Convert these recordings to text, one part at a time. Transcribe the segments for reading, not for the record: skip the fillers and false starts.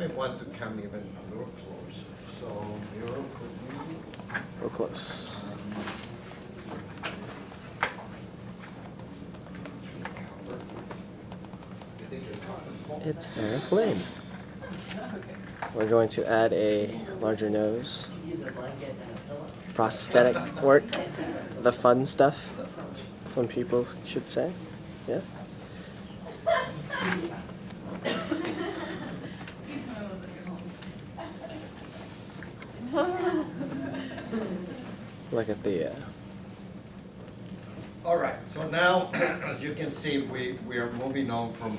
might want to come even a little closer. So Miro, could you? Real close. It's Eric Lynn. We're going to add a larger nose. Prosthetic work. The fun stuff, some people should say. Yes? Look at the... All right, so now, as you can see, we are moving on from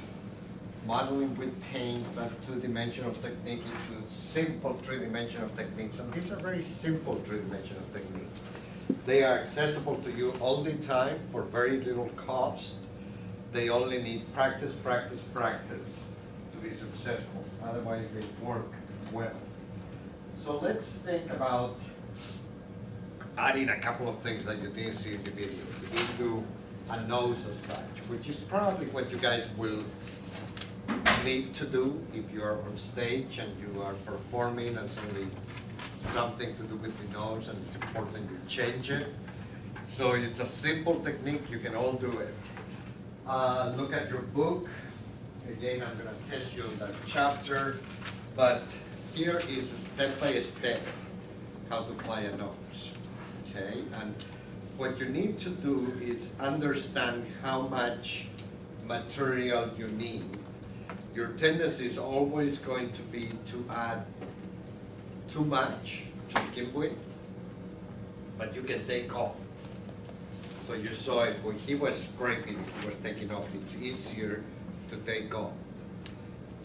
modeling with paint, that two-dimensional technique, into simple three-dimensional techniques. And these are very simple three-dimensional techniques. They are accessible to you all the time for very little cost. They only need practice, practice, practice to be successful. Otherwise, they work well. So let's think about adding a couple of things that you didn't see in the video. You didn't do a nose as such, which is probably what you guys will need to do if you are on stage and you are performing and suddenly something to do with the nose and it's important you change it. So it's a simple technique, you can all do it. Look at your book. Again, I'm gonna test you on that chapter, but here is step by step how to apply a nose, okay? And what you need to do is understand how much material you need. Your tendency is always going to be to add too much to begin with, but you can take off. So you saw it when he was scraping, he was taking off. It's easier to take off.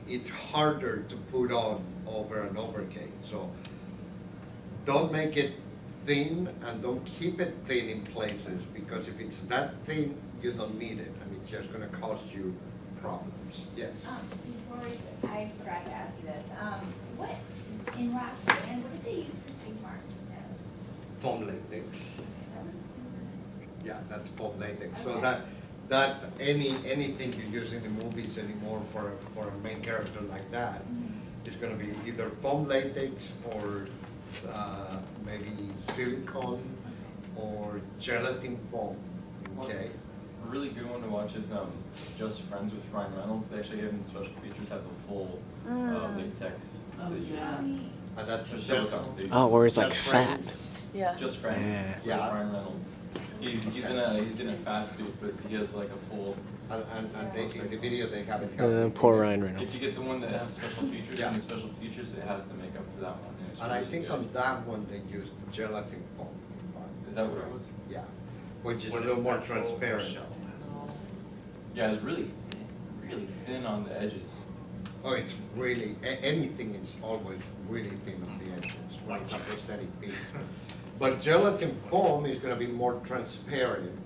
It's harder to put on over and over again. So don't make it thin and don't keep it thin in places, because if it's that thin, you don't need it and it's just gonna cause you problems. Yes? Before I forgot to ask you this, what, in Roxanne, what did they use for Steve Martin's nose? Foam latex. That was super. Yeah, that's foam latex. So Okay. that anything you use in the movies anymore for a main character like that is going to be either foam latex or maybe silicone or gelatin foam. Okay. A really good one to watch is Just Friends with Ryan Reynolds. They actually have in special features have the full latex. Oh, yeah. And that's So just shows up. Oh, where he's like Just fat. Friends. Yeah. Just Friends Yeah. with Yeah. Ryan Reynolds. He's in a fat suit, but he has like a full. And they, in the video they have it. Poor Ryan If Reynolds. you get the one that has special features, Yeah. and the special features, it has the makeup for that one. It's And I really think good. on that one they used gelatin foam. Is that what it was? Yeah, which is What a is little more natural or transparent. shell? Yeah, it's really thin on the edges. Oh, it's really, anything is always really thin on the edges when it's a prosthetic piece. But gelatin foam is gonna be more transparent,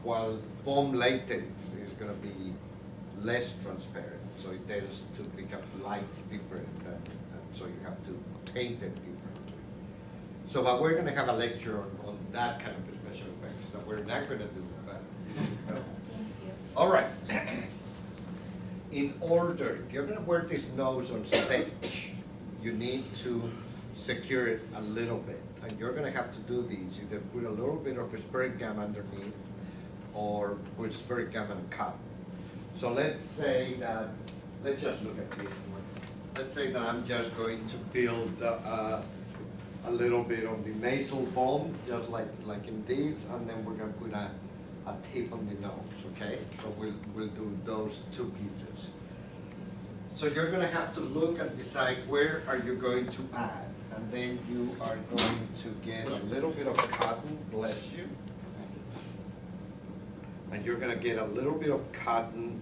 while foam latex is gonna be less transparent. So it tends to pick up lights different, and so you have to paint it differently. So, but we're gonna have a lecture on that kind of special effects that we're not gonna do, but you should know. Thank you. All right. In order, if you're gonna wear this nose on stage, you need to secure it a little bit. And you're gonna have to do these, either put a little bit of spirit gum underneath or put spirit gum and cup. So let's say that, let's just look at this one. Let's say that I'm just going to build a little bit of the nasal bone, just like in this, and then we're gonna put a tip on the nose, okay? So we'll do those two pieces. So you're gonna have to look and decide where are you going to add, and then you are going to get a little bit of cotton, bless you. And you're gonna get a little bit of cotton,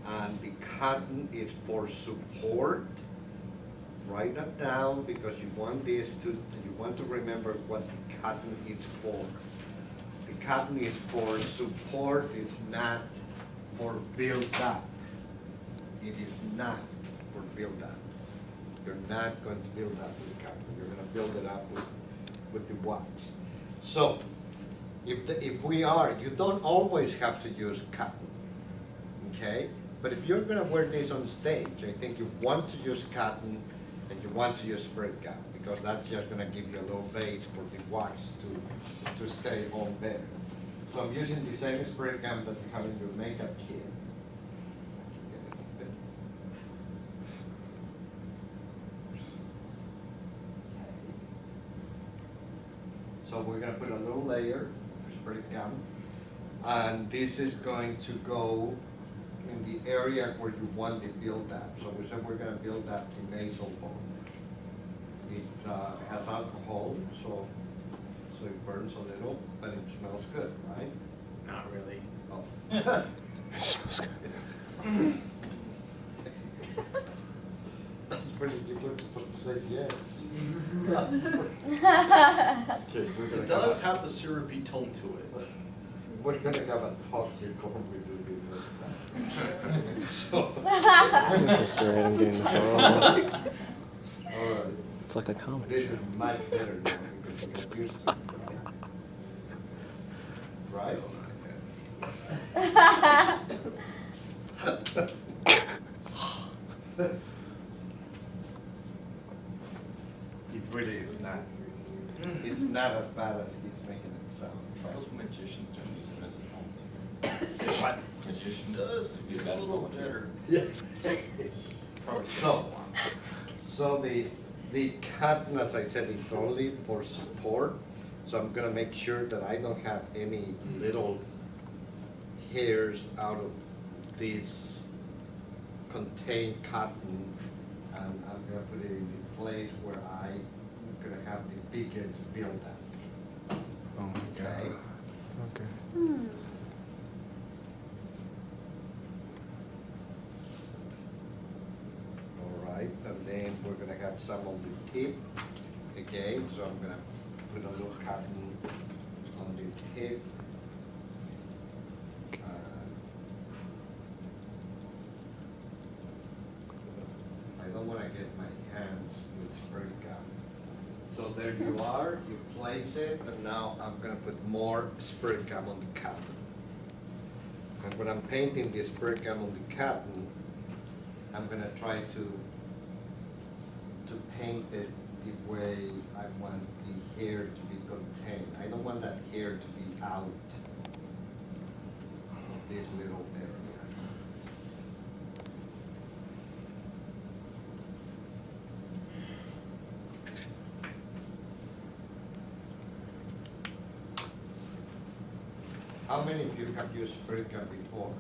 and the cotton is for support. Write that down because you want to remember what the cotton is for. The cotton is for support, it's not for build up. It is not for build up. You're not going to build up with the cotton, you're gonna build it up with the wax. So, you don't always have to use cotton, okay? But if you're gonna wear this on stage, I think you want to use cotton and you want to use spray gum, because that's just gonna give you a little base for the wax to stay on there. So I'm using the same spray gum that you have in your makeup kit. So we're gonna put a little layer of spray gum, and this is going to go in the area where you want the build-up. So we said we're gonna build up the nasal bone. It has alcohol, so it burns a little, but it smells good, right? Not really. Oh. It smells good. That's pretty, you were supposed to say yes. Okay, we're gonna It does have a syrupy tone to it. We're gonna have a talk before we do this. So, This is great. I'm getting this all. all right. It's like a comedy. This is much better now because we get used to it. Right? It really is not. It's not as bad as he's making it sound. Trust Most me. magicians don't use them as a home too. Magician Does would be get a bad little for better. Probably So the cotton, as I said, it's only for support. So I'm gonna make sure that I don't have any little hairs out of this contained cotton. And I'm gonna put it in the place where I'm gonna have the biggest buildup. Oh my Okay? Okay. All right, and then we're gonna have some on the tip again, so I'm gonna put a little cotton on the tip. I don't wanna get my hands with spray gum. So there you are, you place it, and now I'm gonna put more spray gum on the cotton. And when I'm painting the spray gum on the cotton, I'm gonna try to paint it the way I want the hair to be contained. I don't want that hair to be out of this little area. How many of you have used spray gum before?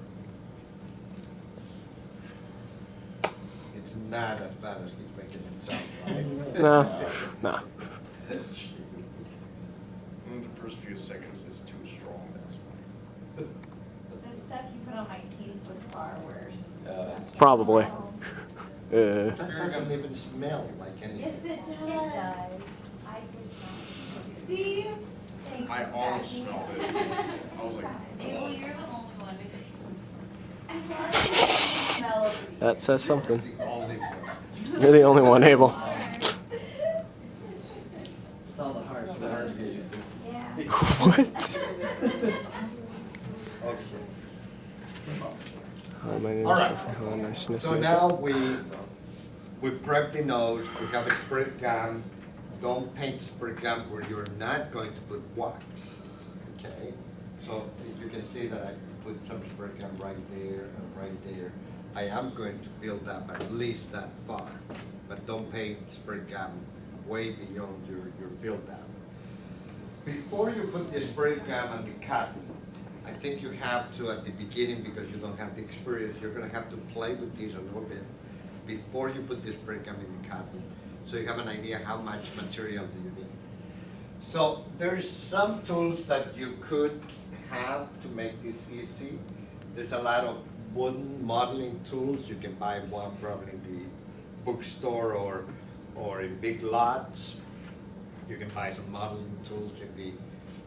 It's not as bad as he's making it sound, right? No, no. In the first few seconds, it's too strong, that's why. That stuff you put on my teeth was far worse. It's Probably. It doesn't even smell like Yes, anything. it It does. does. I can See? Thank I you, almost Becky. smelled it. I was like, Abel, you're the only one who As long as you smell it. That says something. The only one. You're the only one, Abel. It's all the hard It's hard to get used to. Yeah. What? Okay. Oh, my name All is right. Jeffrey. Oh, nice sniff. So now we prep the nose, we have a spray gum. Don't paint the spray gum where you're not going to put wax, okay? So you can see that I put some spray gum right there and right there. I am going to build up at least that far, but don't paint spray gum way beyond your build up. Before you put the spray gum on the cotton, I think you have to, at the beginning, because you don't have the experience, you're gonna have to play with these a little bit before you put the spray gum in the cotton, so you have an idea how much material do you need. So there's some tools that you could have to make this easy. There's a lot of wooden modeling tools. You can buy one probably in the bookstore or in big lots. You can buy some modeling tools in the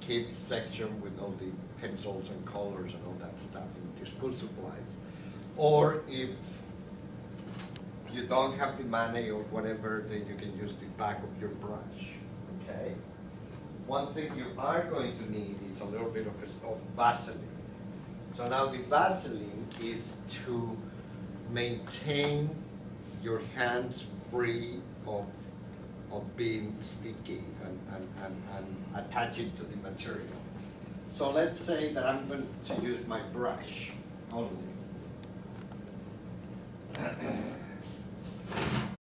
kids section with all the pencils and colors and all that stuff in the school supplies. Or if you don't have the money or whatever, then you can use the back of your brush, okay? One thing you are going to need is a little bit of Vaseline. So now the Vaseline is to maintain your hands free of being sticky and attaching to the material. So let's say that I'm going to use my brush only.